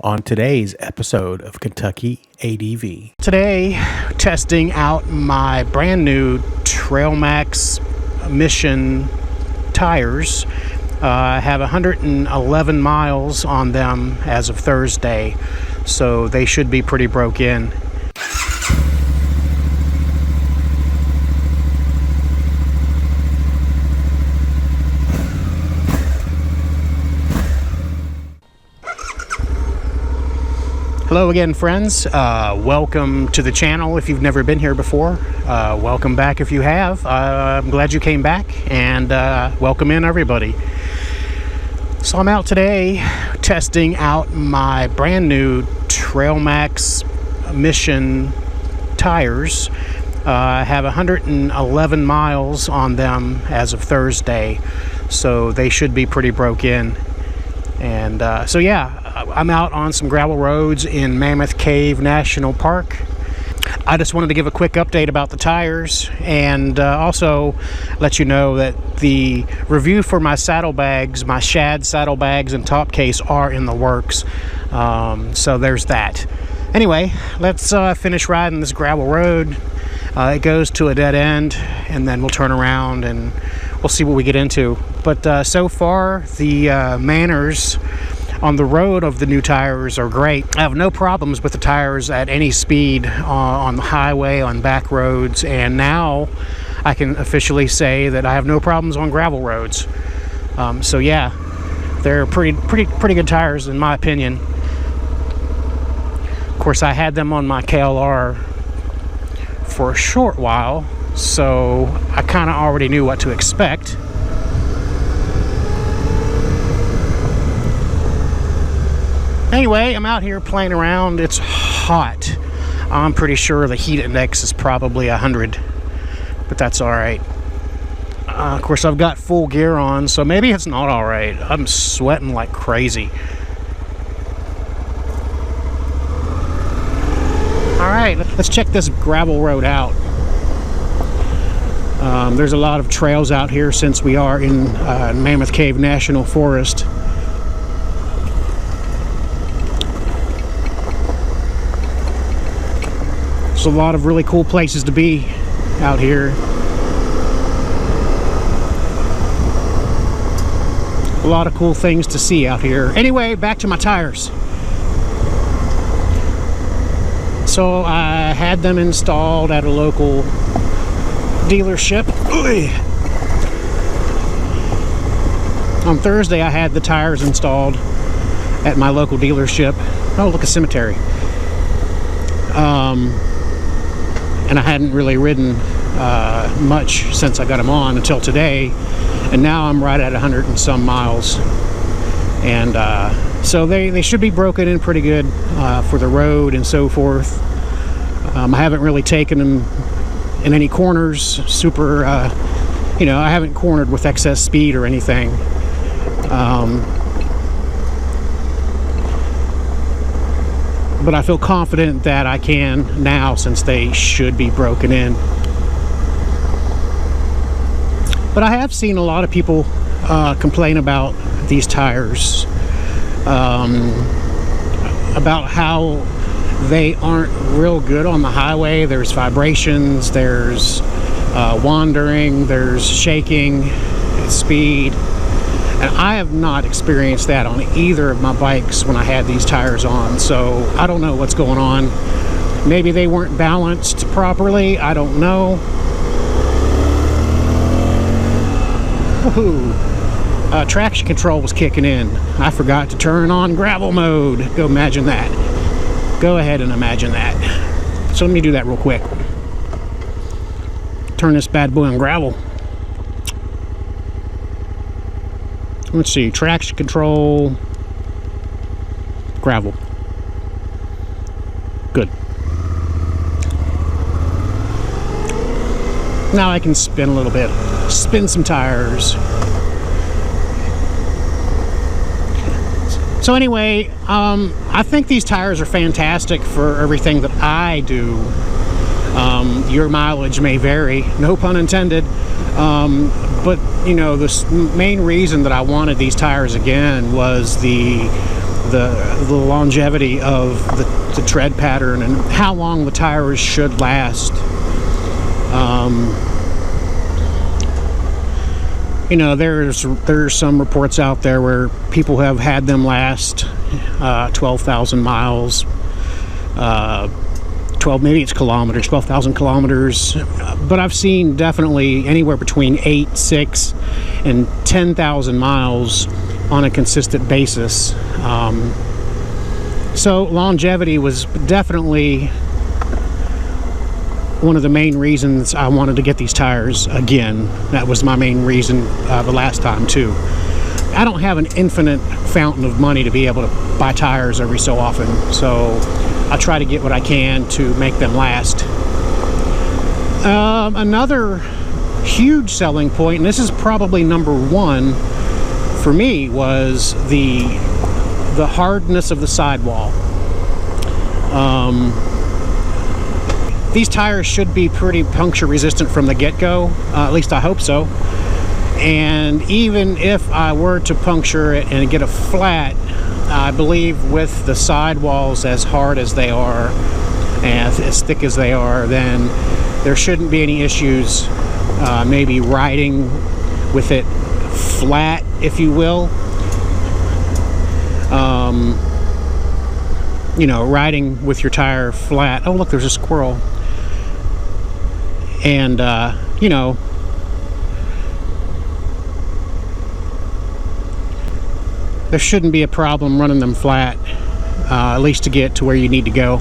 On today's episode of Kentucky ADV. Today, testing out my brand new Trailmax Mission tires. I have 111 miles on them as of Thursday, so they should be pretty broke in. Hello again, friends. Welcome to the channel if you've never been here before. Welcome back if you have. I'm glad you came back, and welcome in everybody. So I'm out today testing out my brand new Trailmax Mission tires. I have 111 miles on them as of Thursday, so they should be pretty broke in. And so yeah, I'm out on some gravel roads in Mammoth Cave National Park. I just wanted to give a quick update about the tires and also let you know that the review for my saddlebags, my Shad saddlebags and top case are in the works. So there's that. Anyway, let's finish riding this gravel road. It goes to a dead end, and then we'll turn around and we'll see what we get into. But so far, the manners on the road of the new tires are great. I have no problems with the tires at any speed on the highway, on back roads, and now I can officially say that I have no problems on gravel roads. So yeah, they're pretty good tires in my opinion. Of course, I had them on my KLR for a short while, so I kind of already knew what to expect. Anyway, I'm out here playing around. It's hot. I'm pretty sure the heat index is probably 100, but that's all right. Of course, I've got full gear on, so maybe it's not all right. I'm sweating like crazy. All right, let's check this gravel road out. There's a lot of trails out here since we are in Mammoth Cave National Forest. There's a lot of really cool places to be out here. A lot of cool things to see out here. Anyway, back to my tires. So I had them installed at a local dealership. On Thursday, I had the tires installed at my local dealership. Oh, look, a cemetery. And I hadn't really ridden much since I got them on until today, and now I'm right at 100 and some miles, and so they should be broken in pretty good for the road and so forth. I haven't really taken them in any corners super, you know, I haven't cornered with excess speed or anything. But I feel confident that I can now, since they should be broken in. But I have seen a lot of people complain about these tires, about how they aren't real good on the highway. There's vibrations, there's wandering, there's shaking at speed. And I have not experienced that on either of my bikes when I had these tires on, so I don't know what's going on. Maybe they weren't balanced properly, I don't know. Woohoo! Traction control was kicking in. I forgot to turn on gravel mode. Go imagine that. Go ahead and imagine that. So let me do that real quick. Turn this bad boy on gravel. Let's see, traction control, gravel. Good. Now I can spin a little bit, spin some tires. So anyway, I think these tires are fantastic for everything that I do. Your mileage may vary, no pun intended. But you know, the main reason that I wanted these tires again was the the longevity of the tread pattern and how long the tires should last. You know, there's some reports out there where people have had them last 12,000 miles, 12,000 kilometers, but I've seen definitely anywhere between 8, 6, and 10,000 miles on a consistent basis. So longevity was definitely one of the main reasons I wanted to get these tires again. That was my main reason the last time too. I don't have an infinite fountain of money to be able to buy tires every so often, so I try to get what I can to make them last. Another huge selling point, and this is probably number one for me, was the hardness of the sidewall. These tires should be pretty puncture resistant from the get-go, at least I hope so. And even if I were to puncture it and get a flat, I believe with the sidewalls as hard as they are and as thick as they are, then there shouldn't be any issues maybe riding with it flat, if you will. You know, riding with your tire flat. Oh, look, there's a squirrel. And, you know, there shouldn't be a problem running them flat, at least to get to where you need to go.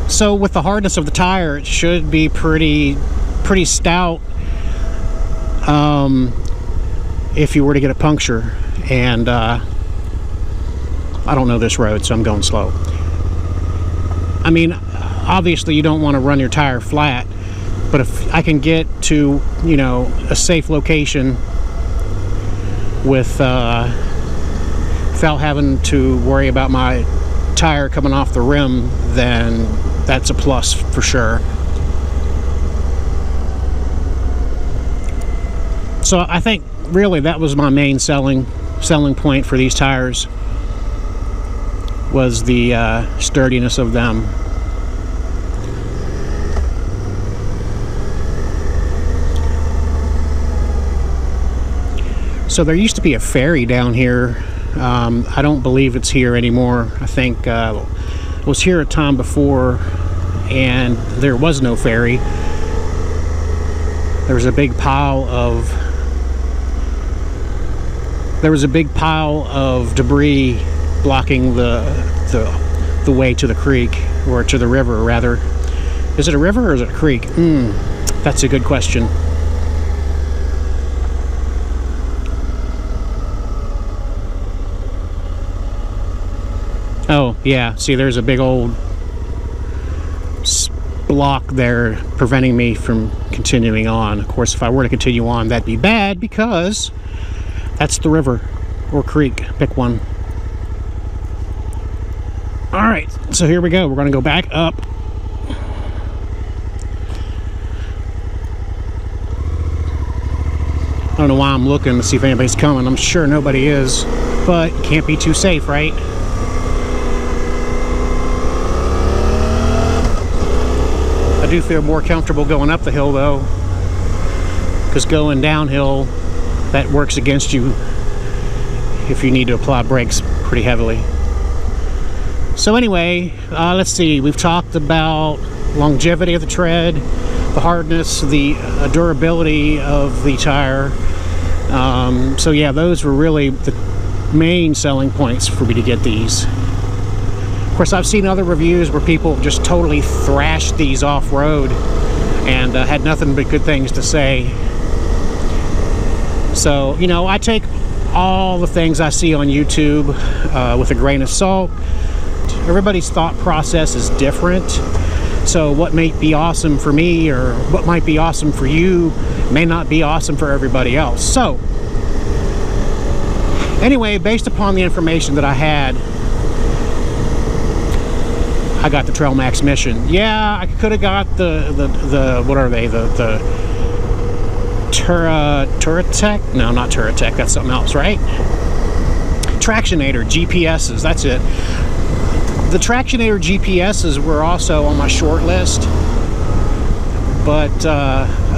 So with the hardness of the tire, it should be pretty stout if you were to get a puncture. And I don't know this road, so I'm going slow. I mean, obviously you don't want to run your tire flat, but if I can get to, you know, a safe location with without having to worry about my tire coming off the rim, then that's a plus for sure. So I think really that was my main selling point for these tires, was the sturdiness of them. So there used to be a ferry down here. I don't believe it's here anymore. I think it was here a time before and there was no ferry. There was a big pile of debris blocking the way to the creek, or to the river rather. Is it a river or is it a creek? That's a good question. Oh yeah, see, there's a big old block there preventing me from continuing on. Of course, if I were to continue on, that'd be bad, because that's the river or creek, pick one. Alright, so here we go. We're going to go back up. I don't know why I'm looking to see if anybody's coming. I'm sure nobody is, but can't be too safe, right? I do feel more comfortable going up the hill though, because going downhill, that works against you if you need to apply brakes pretty heavily. So anyway, let's see, we've talked about longevity of the tread, the hardness, the durability of the tire. So yeah, those were really the main selling points for me to get these. Of course, I've seen other reviews where people just totally thrashed these off-road and had nothing but good things to say. So, you know, I take all the things I see on YouTube with a grain of salt. Everybody's thought process is different. So what may be awesome for me or what might be awesome for you may not be awesome for everybody else. So, anyway, based upon the information that I had, I got the Trailmax Mission. Yeah, I could have got the what are they? The TERRA, no, not TERRA Tech, that's something else, right? Tractionator GPSs, that's it. The Tractionator GPSs were also on my short list, but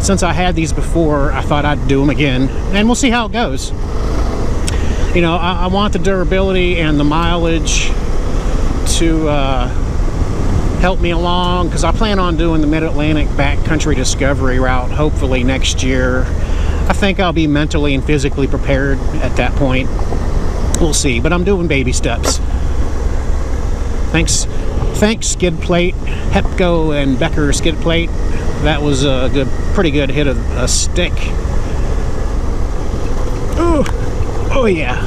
since I had these before, I thought I'd do them again, and we'll see how it goes. You know, I want the durability and the mileage to help me along, because I plan on doing the Mid-Atlantic backcountry discovery route hopefully next year. I think I'll be mentally and physically prepared at that point. We'll see, but I'm doing baby steps. Thanks skid plate, Hepco and Becker skid plate. That was a pretty good hit of a stick. Ooh. Oh yeah.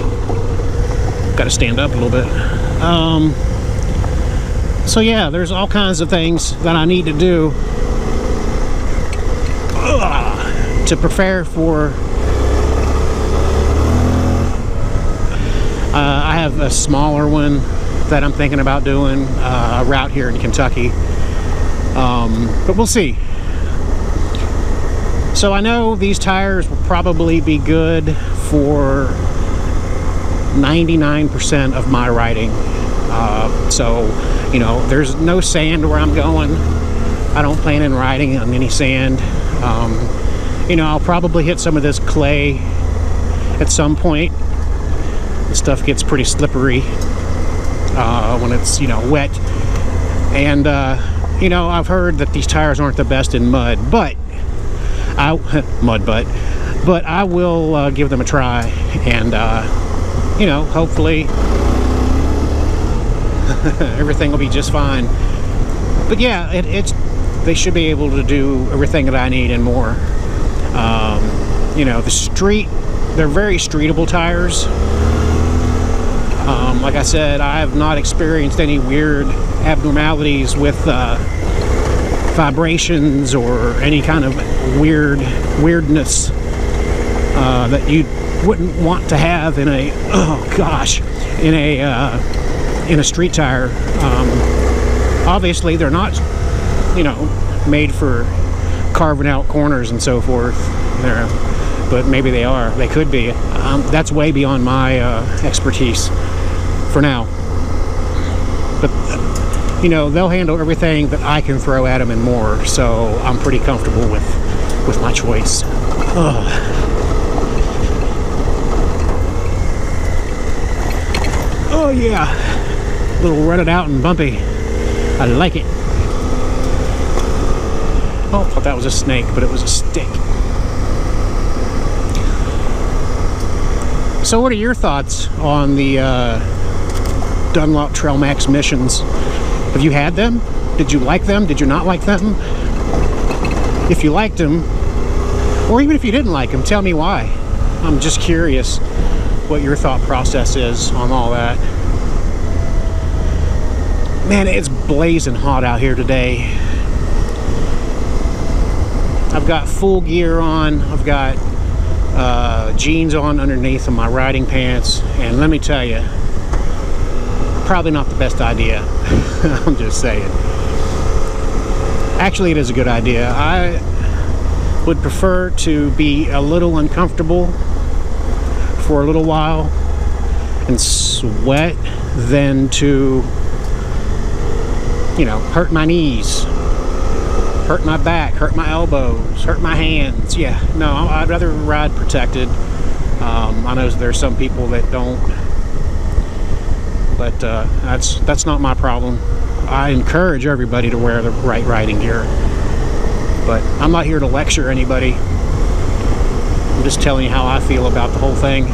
Got to stand up a little bit. So yeah, there's all kinds of things that I need to do to prepare for. I have a smaller one that I'm thinking about doing, a route here in Kentucky, but we'll see. So I know these tires will probably be good for 99% of my riding. So, you know, there's no sand where I'm going. I don't plan on riding on any sand. You know, I'll probably hit some of this clay at some point. The stuff gets pretty slippery when it's, you know, wet. And, you know, I've heard that these tires aren't the best in mud, but I will give them a try, and, you know, hopefully everything will be just fine. But yeah, they should be able to do everything that I need and more. You know, they're very streetable tires. Like I said, I have not experienced any weird abnormalities with vibrations or any kind of weirdness that you wouldn't want to have in a in a street tire. Obviously, they're not, you know, made for carving out corners and so forth. But maybe they are. They could be. That's way beyond my expertise for now. But you know, they'll handle everything that I can throw at them and more. So I'm pretty comfortable with my choice. Oh yeah, a little rutted out and bumpy. I like it. Oh, I thought that was a snake, but it was a stick. So what are your thoughts on the Dunlop Trailmax Missions? Have you had them? Did you like them? Did you not like them? If you liked them, or even if you didn't like them, tell me why. I'm just curious what your thought process is on all that. Man, it's blazing hot out here today. I've got full gear on. I've got jeans on underneath of my riding pants, and let me tell you, probably not the best idea. I'm just saying. Actually, it is a good idea. I would prefer to be a little uncomfortable for a little while and sweat than to, you know, hurt my knees, hurt my back, hurt my elbows, hurt my hands. Yeah, no, I'd rather ride protected. I know there's some people that don't, but that's not my problem. I encourage everybody to wear the right riding gear, but I'm not here to lecture anybody. I'm just telling you how I feel about the whole thing.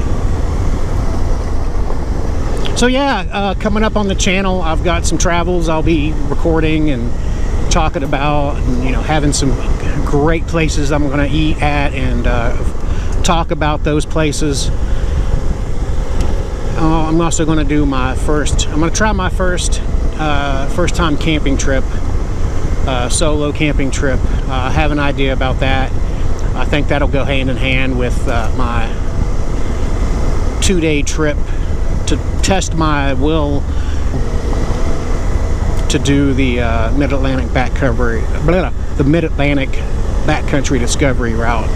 So yeah, coming up on the channel, I've got some travels I'll be recording and talking about, and, you know, having some great places I'm going to eat at and talk about those places. I'm also going to do I'm going to try my first time camping trip, solo camping trip. I have an idea about that. I think that'll go hand in hand with my 2-day trip to test my will to do the Mid-Atlantic backcountry discovery route.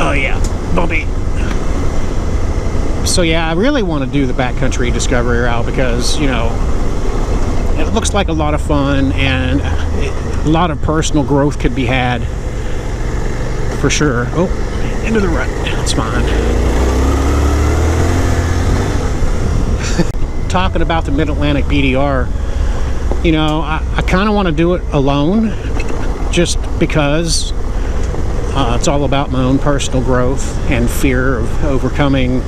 Oh yeah, bumpy. So yeah, I really want to do the backcountry discovery route because, you know, it looks like a lot of fun and a lot of personal growth could be had for sure. Oh, into the rut. That's fine. Talking about the Mid-Atlantic BDR, you know, I kind of want to do it alone just because it's all about my own personal growth and fear of overcoming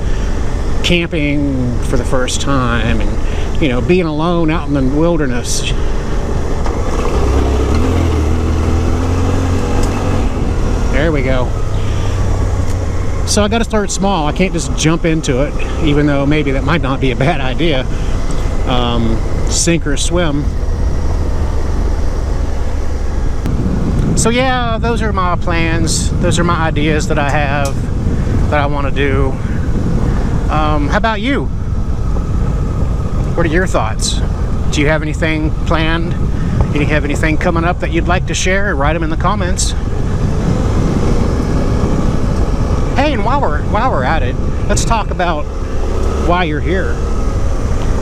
camping for the first time and, you know, being alone out in the wilderness. There we go. So I got to start small. I can't just jump into it, even though maybe that might not be a bad idea. Sink or swim. So yeah, those are my plans. Those are my ideas that I have that I want to do. How about you? What are your thoughts? Do you have anything planned? Do you have anything coming up that you'd like to share? Write them in the comments. Hey, and while we're at it, let's talk about why you're here.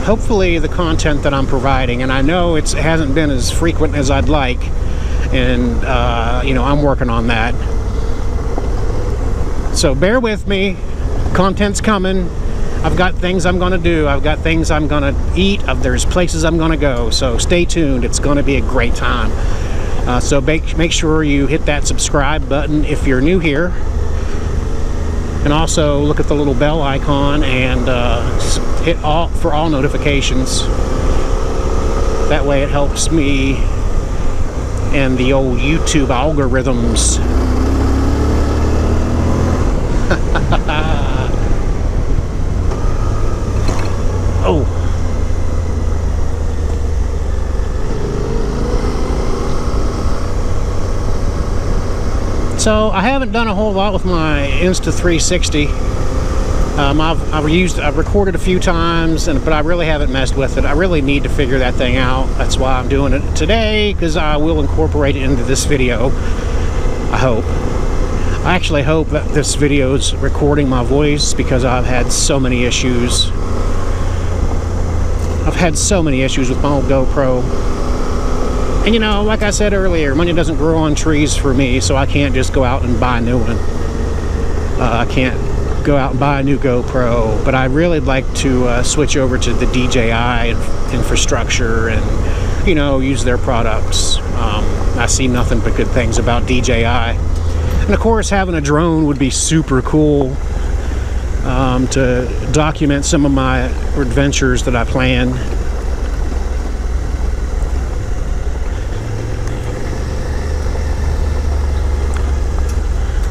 Hopefully the content that I'm providing, and I know it hasn't been as frequent as I'd like, and you know, I'm working on that. So bear with me. Content's coming. I've got things I'm gonna do. I've got things I'm gonna eat. There's places I'm gonna go. So stay tuned. It's gonna be a great time. So make sure you hit that subscribe button if you're new here. And also look at the little bell icon and hit all for all notifications. That way it helps me and the old YouTube algorithms. Oh. So I haven't done a whole lot with my Insta360. I've recorded a few times, but I really haven't messed with it. I really need to figure that thing out. That's why I'm doing it today, because I will incorporate it into this video. I hope. I actually hope that this video is recording my voice, because I've had so many issues. I've had so many issues with my old GoPro. And you know, like I said earlier, money doesn't grow on trees for me, so I can't just go out and buy a new one. I can't go out and buy a new GoPro, but I really like to switch over to the DJI infrastructure and, you know, use their products. I see nothing but good things about DJI. And of course, having a drone would be super cool to document some of my adventures that I plan.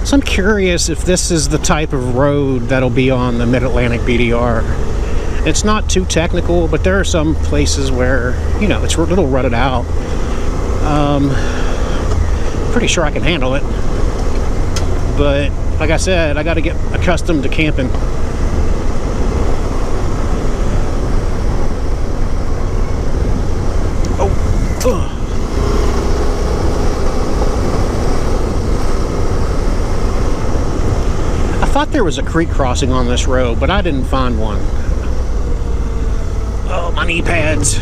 So I'm curious if this is the type of road that'll be on the Mid-Atlantic BDR. It's not too technical, but there are some places where, you know, it's a little rutted out. Pretty sure I can handle it. But like I said, I got to get accustomed to camping. Oh, ugh. I thought there was a creek crossing on this road, but I didn't find one. Oh, my knee pads.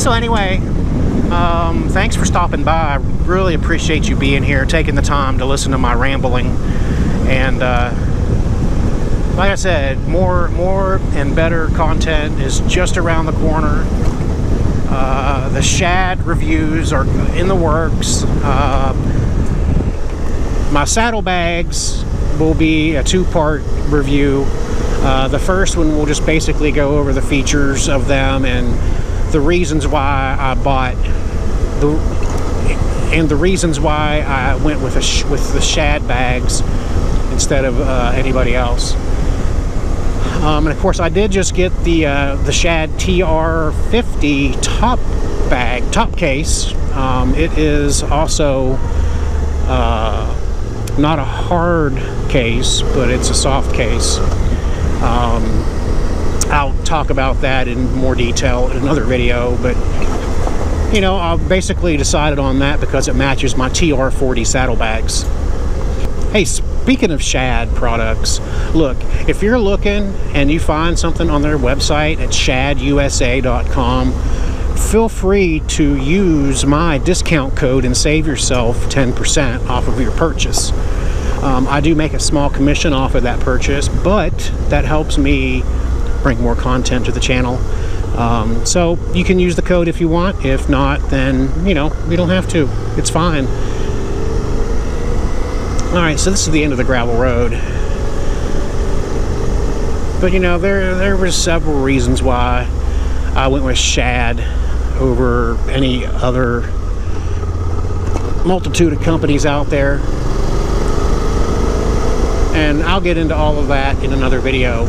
So anyway, thanks for stopping by. I really appreciate you being here, taking the time to listen to my rambling. And like I said, more and better content is just around the corner. The Shad reviews are in the works. My Saddlebags will be a two-part review. The first one will just basically go over the features of them and the reasons why I bought the reasons why I went with the Shad bags instead of anybody else. And of course, I did just get the Shad TR50 top case. It is also not a hard case, but it's a soft case. I'll talk about that in more detail in another video, but you know, I basically decided on that because it matches my TR40 saddlebags. Hey, speaking of Shad products, look, if you're looking and you find something on their website at shadusa.com, feel free to use my discount code and save yourself 10% off of your purchase. I do make a small commission off of that purchase, but that helps me bring more content to the channel. So you can use the code if you want. If not, then, you know, you don't have to. It's fine. Alright, so this is the end of the gravel road. But, you know, there were several reasons why I went with Shad over any other multitude of companies out there. And I'll get into all of that in another video.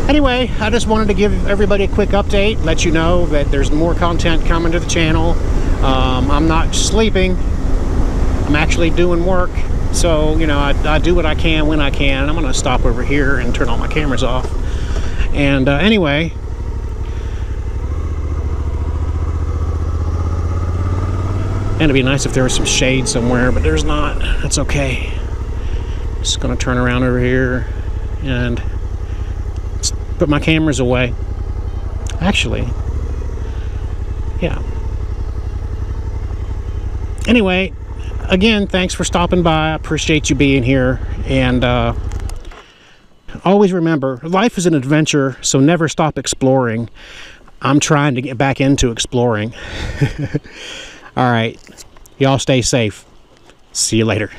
Anyway, I just wanted to give everybody a quick update, let you know that there's more content coming to the channel. I'm not sleeping. I'm actually doing work. So, you know, I do what I can when I can. I'm going to stop over here and turn all my cameras off. And anyway, and it'd be nice if there was some shade somewhere, but there's not. That's okay. Just going to turn around over here and put my cameras away. Actually, yeah. Anyway, again, thanks for stopping by. I appreciate you being here. And always remember, life is an adventure, so never stop exploring. I'm trying to get back into exploring. All right. Y'all stay safe. See you later.